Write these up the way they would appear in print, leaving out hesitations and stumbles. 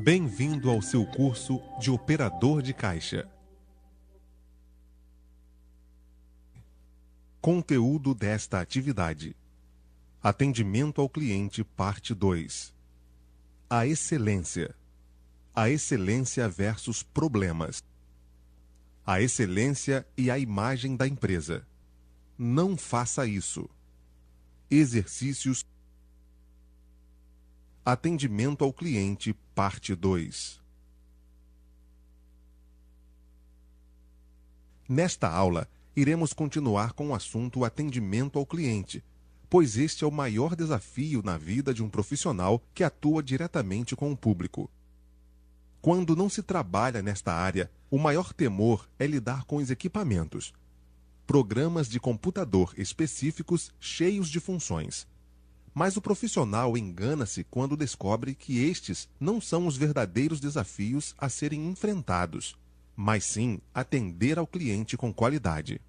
Bem-vindo ao seu curso de Operador de Caixa. Conteúdo desta atividade: Atendimento ao cliente, parte 2. A excelência. A excelência versus problemas. A excelência e a imagem da empresa. Não faça isso. Exercícios. Atendimento ao cliente, parte 2. Nesta aula, iremos continuar com o assunto atendimento ao cliente, pois este é o maior desafio na vida de um profissional que atua diretamente com o público. Quando não se trabalha nesta área, o maior temor é lidar com os equipamentos. Programas de computador específicos cheios de funções. Mas o profissional engana-se quando descobre que estes não são os verdadeiros desafios a serem enfrentados, mas sim atender ao cliente com qualidade.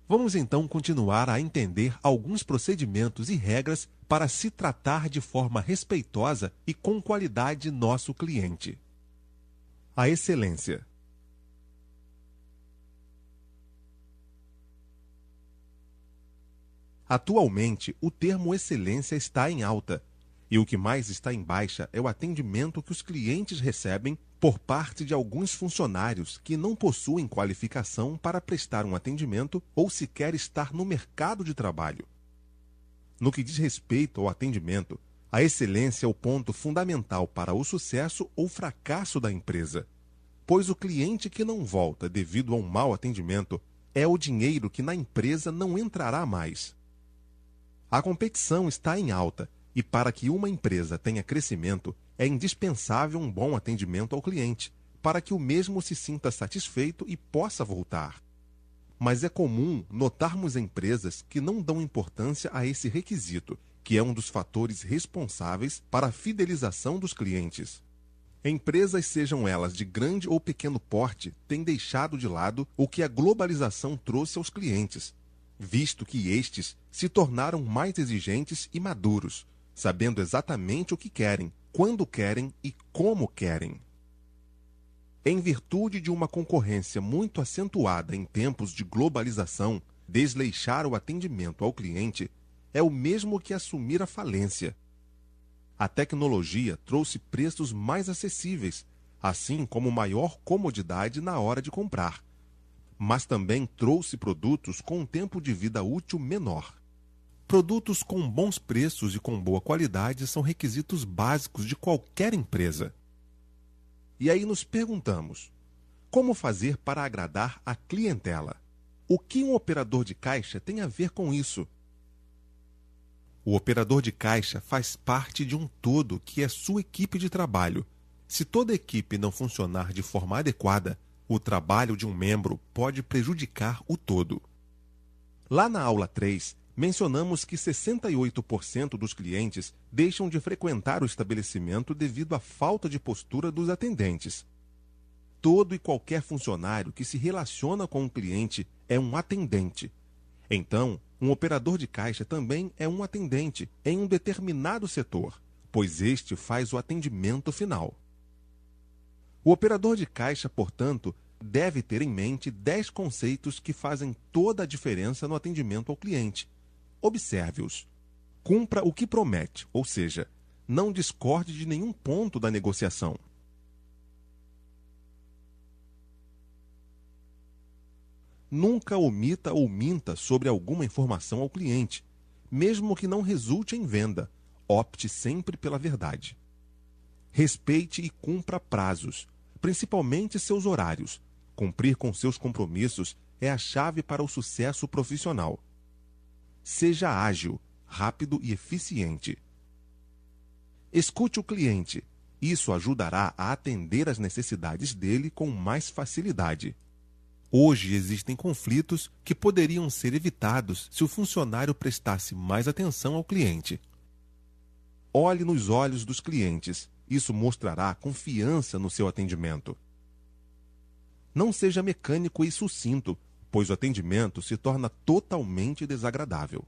Vamos então continuar a entender alguns procedimentos e regras para se tratar de forma respeitosa e com qualidade nosso cliente. A excelência. Atualmente, o termo excelência está em alta, e o que mais está em baixa é o atendimento que os clientes recebem por parte de alguns funcionários que não possuem qualificação para prestar um atendimento ou sequer estar no mercado de trabalho. No que diz respeito ao atendimento, a excelência é o ponto fundamental para o sucesso ou fracasso da empresa, pois o cliente que não volta devido a um mau atendimento é o dinheiro que na empresa não entrará mais. A competição está em alta e para que uma empresa tenha crescimento, é indispensável um bom atendimento ao cliente, para que o mesmo se sinta satisfeito e possa voltar. Mas é comum notarmos empresas que não dão importância a esse requisito, que é um dos fatores responsáveis para a fidelização dos clientes. Empresas, sejam elas de grande ou pequeno porte, têm deixado de lado o que a globalização trouxe aos clientes, visto que estes se tornaram mais exigentes e maduros, sabendo exatamente o que querem, quando querem e como querem. Em virtude de uma concorrência muito acentuada em tempos de globalização, desleixar o atendimento ao cliente é o mesmo que assumir a falência. A tecnologia trouxe preços mais acessíveis, assim como maior comodidade na hora de comprar, mas também trouxe produtos com um tempo de vida útil menor. Produtos com bons preços e com boa qualidade são requisitos básicos de qualquer empresa. E aí nos perguntamos, como fazer para agradar a clientela? O que um operador de caixa tem a ver com isso? O operador de caixa faz parte de um todo que é sua equipe de trabalho. Se toda a equipe não funcionar de forma adequada, o trabalho de um membro pode prejudicar o todo. Lá na aula 3, mencionamos que 68% dos clientes deixam de frequentar o estabelecimento devido à falta de postura dos atendentes. Todo e qualquer funcionário que se relaciona com o cliente é um atendente. Então, um operador de caixa também é um atendente em um determinado setor, pois este faz o atendimento final. O operador de caixa, portanto, deve ter em mente 10 conceitos que fazem toda a diferença no atendimento ao cliente. Observe-os. Cumpra o que promete, ou seja, não discorde de nenhum ponto da negociação. Nunca omita ou minta sobre alguma informação ao cliente, mesmo que não resulte em venda. Opte sempre pela verdade. Respeite e cumpra prazos, principalmente seus horários. Cumprir com seus compromissos é a chave para o sucesso profissional. Seja ágil, rápido e eficiente. Escute o cliente. Isso ajudará a atender às necessidades dele com mais facilidade. Hoje existem conflitos que poderiam ser evitados se o funcionário prestasse mais atenção ao cliente. Olhe nos olhos dos clientes. Isso mostrará confiança no seu atendimento. Não seja mecânico e sucinto, pois o atendimento se torna totalmente desagradável.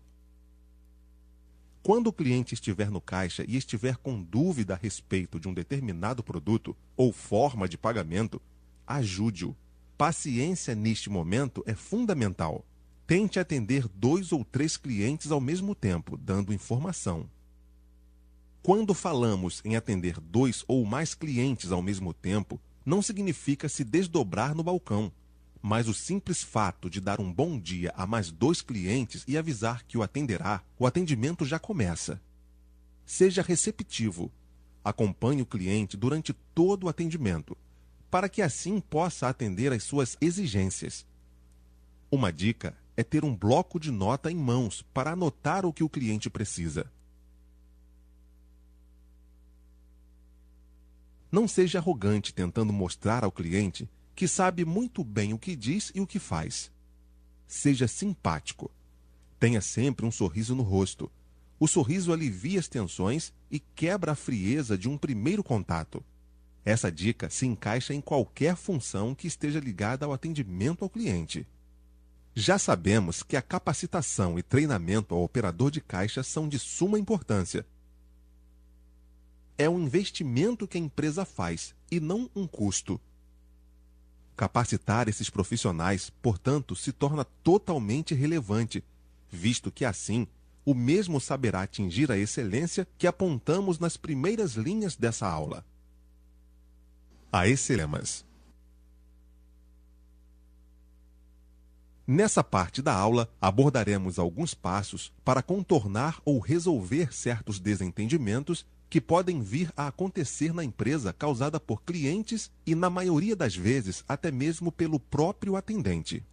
Quando o cliente estiver no caixa e estiver com dúvida a respeito de um determinado produto ou forma de pagamento, ajude-o. Paciência neste momento é fundamental. Tente atender 2 ou 3 clientes ao mesmo tempo, dando informação. Quando falamos em atender 2 ou mais clientes ao mesmo tempo, não significa se desdobrar no balcão, mas o simples fato de dar um bom dia a mais 2 clientes e avisar que o atenderá, o atendimento já começa. Seja receptivo. Acompanhe o cliente durante todo o atendimento, para que assim possa atender às suas exigências. Uma dica é ter um bloco de nota em mãos para anotar o que o cliente precisa. Não seja arrogante tentando mostrar ao cliente que sabe muito bem o que diz e o que faz. Seja simpático. Tenha sempre um sorriso no rosto. O sorriso alivia as tensões e quebra a frieza de um primeiro contato. Essa dica se encaixa em qualquer função que esteja ligada ao atendimento ao cliente. Já sabemos que a capacitação e treinamento ao operador de caixa são de suma importância. É um investimento que a empresa faz e não um custo. Capacitar esses profissionais, portanto, se torna totalmente relevante, visto que assim o mesmo saberá atingir a excelência que apontamos nas primeiras linhas dessa aula. A excelência. Nessa parte da aula, abordaremos alguns passos para contornar ou resolver certos desentendimentos que podem vir a acontecer na empresa causada por clientes e, na maioria das vezes, até mesmo pelo próprio atendente.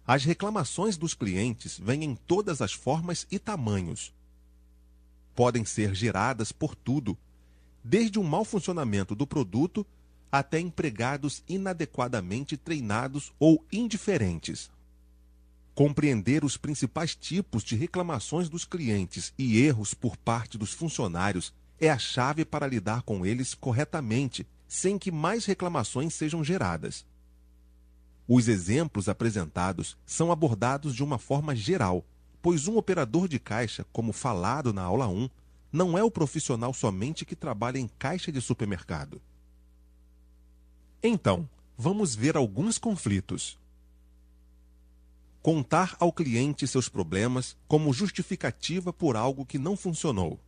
As reclamações dos clientes vêm em todas as formas e tamanhos. Podem ser geradas por tudo, desde um mau funcionamento do produto até empregados inadequadamente treinados ou indiferentes. Compreender os principais tipos de reclamações dos clientes e erros por parte dos funcionários é a chave para lidar com eles corretamente, sem que mais reclamações sejam geradas. Os exemplos apresentados são abordados de uma forma geral, pois um operador de caixa, como falado na aula 1, não é o profissional somente que trabalha em caixa de supermercado. Então, vamos ver alguns conflitos. Contar ao cliente seus problemas como justificativa por algo que não funcionou.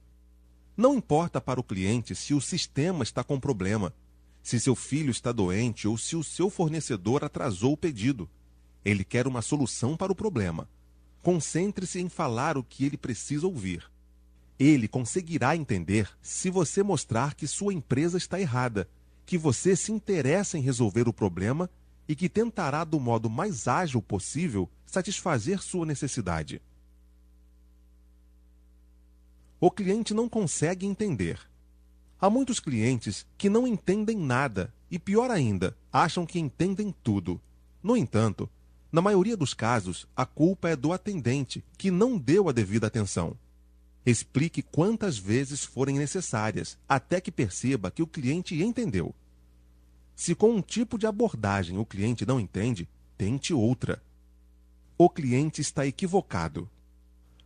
Não importa para o cliente se o sistema está com problema, se seu filho está doente ou se o seu fornecedor atrasou o pedido. Ele quer uma solução para o problema. Concentre-se em falar o que ele precisa ouvir. Ele conseguirá entender se você mostrar que sua empresa está errada, que você se interessa em resolver o problema e que tentará do modo mais ágil possível satisfazer sua necessidade. O cliente não consegue entender. Há muitos clientes que não entendem nada e, pior ainda, acham que entendem tudo. No entanto, na maioria dos casos, a culpa é do atendente, que não deu a devida atenção. Explique quantas vezes forem necessárias, até que perceba que o cliente entendeu. Se com um tipo de abordagem o cliente não entende, tente outra. O cliente está equivocado.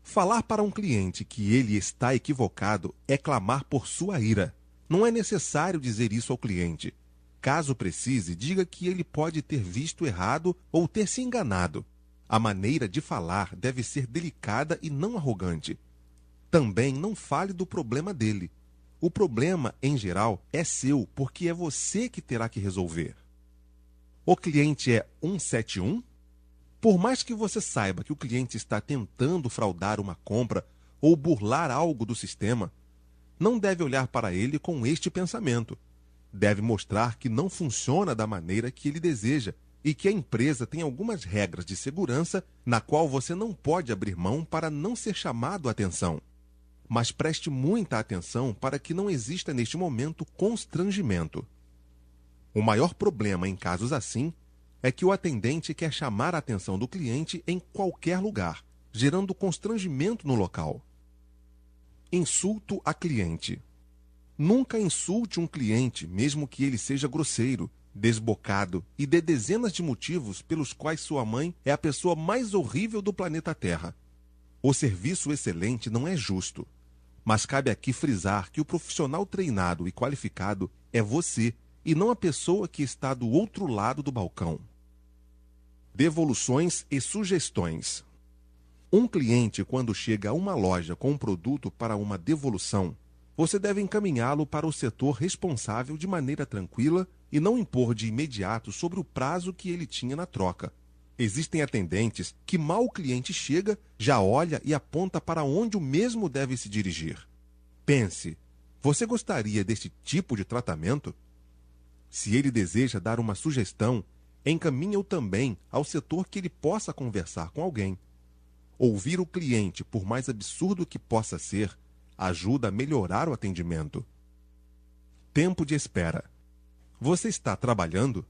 Falar para um cliente que ele está equivocado é clamar por sua ira. Não é necessário dizer isso ao cliente. Caso precise, diga que ele pode ter visto errado ou ter se enganado. A maneira de falar deve ser delicada e não arrogante. Também não fale do problema dele. O problema, em geral, é seu, porque é você que terá que resolver. O cliente é 171? Por mais que você saiba que o cliente está tentando fraudar uma compra ou burlar algo do sistema, não deve olhar para ele com este pensamento. Deve mostrar que não funciona da maneira que ele deseja e que a empresa tem algumas regras de segurança na qual você não pode abrir mão para não ser chamado a atenção. Mas preste muita atenção para que não exista neste momento constrangimento. O maior problema em casos assim é que o atendente quer chamar a atenção do cliente em qualquer lugar, gerando constrangimento no local. Insulto a cliente. Nunca insulte um cliente, mesmo que ele seja grosseiro, desbocado e dê dezenas de motivos pelos quais sua mãe é a pessoa mais horrível do planeta Terra. O serviço excelente não é justo, mas cabe aqui frisar que o profissional treinado e qualificado é você e não a pessoa que está do outro lado do balcão. Devoluções e sugestões. Um cliente, quando chega a uma loja com um produto para uma devolução, você deve encaminhá-lo para o setor responsável de maneira tranquila e não impor de imediato sobre o prazo que ele tinha na troca. Existem atendentes que mal o cliente chega, já olha e aponta para onde o mesmo deve se dirigir. Pense, você gostaria deste tipo de tratamento? Se ele deseja dar uma sugestão, encaminhe-o também ao setor que ele possa conversar com alguém. Ouvir o cliente, por mais absurdo que possa ser, ajuda a melhorar o atendimento. Tempo de espera. Você está trabalhando?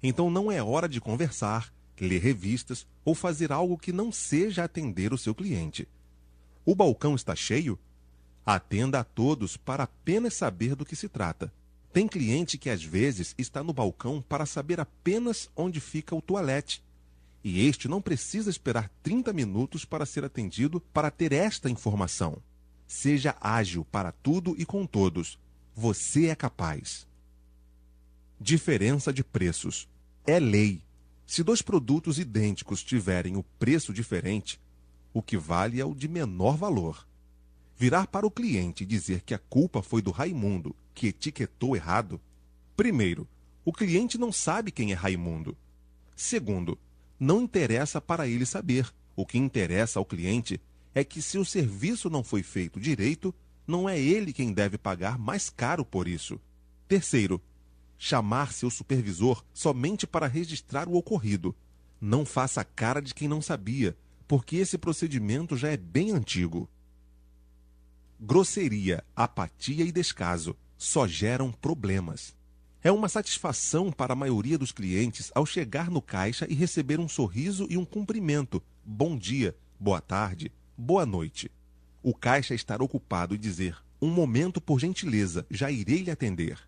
Então não é hora de conversar, ler revistas ou fazer algo que não seja atender o seu cliente. O balcão está cheio? Atenda a todos para apenas saber do que se trata. Tem cliente que às vezes está no balcão para saber apenas onde fica o toalete. E este não precisa esperar 30 minutos para ser atendido para ter esta informação. Seja ágil para tudo e com todos. Você é capaz. Diferença de preços. É lei. Se dois produtos idênticos tiverem o preço diferente, o que vale é o de menor valor. Virar para o cliente e dizer que a culpa foi do Raimundo, que etiquetou errado. Primeiro, o cliente não sabe quem é Raimundo. Segundo, não interessa para ele saber. O que interessa ao cliente é que se o serviço não foi feito direito, não é ele quem deve pagar mais caro por isso. Terceiro, chamar seu supervisor somente para registrar o ocorrido. Não faça cara de quem não sabia, porque esse procedimento já é bem antigo. Grosseria, apatia e descaso só geram problemas. É uma satisfação para a maioria dos clientes ao chegar no caixa e receber um sorriso e um cumprimento. Bom dia, boa tarde, boa noite. O caixa estar ocupado e dizer, um momento por gentileza, já irei lhe atender.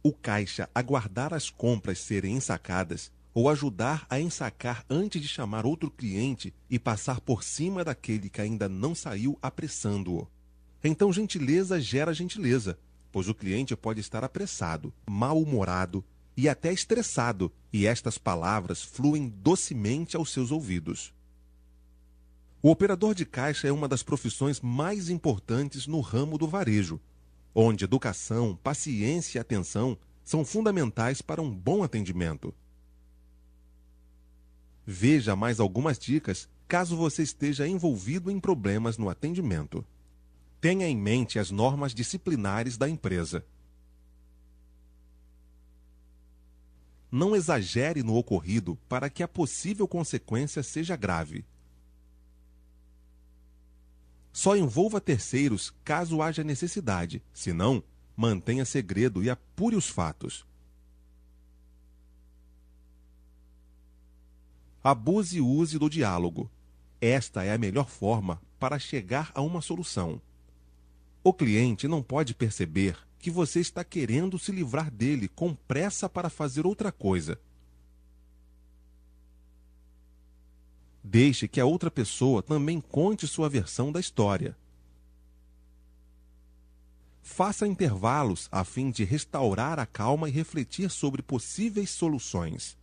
O caixa aguardar as compras serem ensacadas ou ajudar a ensacar antes de chamar outro cliente e passar por cima daquele que ainda não saiu apressando-o. Então gentileza gera gentileza, pois o cliente pode estar apressado, mal-humorado e até estressado, e estas palavras fluem docemente aos seus ouvidos. O operador de caixa é uma das profissões mais importantes no ramo do varejo, onde educação, paciência e atenção são fundamentais para um bom atendimento. Veja mais algumas dicas caso você esteja envolvido em problemas no atendimento. Tenha em mente as normas disciplinares da empresa. Não exagere no ocorrido para que a possível consequência seja grave. Só envolva terceiros caso haja necessidade, senão, mantenha segredo e apure os fatos. Abuse e use do diálogo. Esta é a melhor forma para chegar a uma solução. O cliente não pode perceber que você está querendo se livrar dele com pressa para fazer outra coisa. Deixe que a outra pessoa também conte sua versão da história. Faça intervalos a fim de restaurar a calma e refletir sobre possíveis soluções.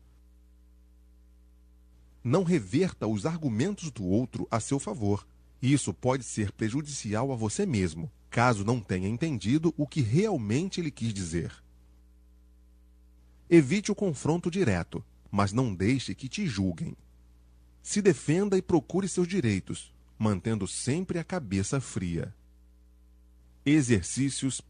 Não reverta os argumentos do outro a seu favor. Isso pode ser prejudicial a você mesmo, caso não tenha entendido o que realmente ele quis dizer. Evite o confronto direto, mas não deixe que te julguem. Se defenda e procure seus direitos, mantendo sempre a cabeça fria. Exercícios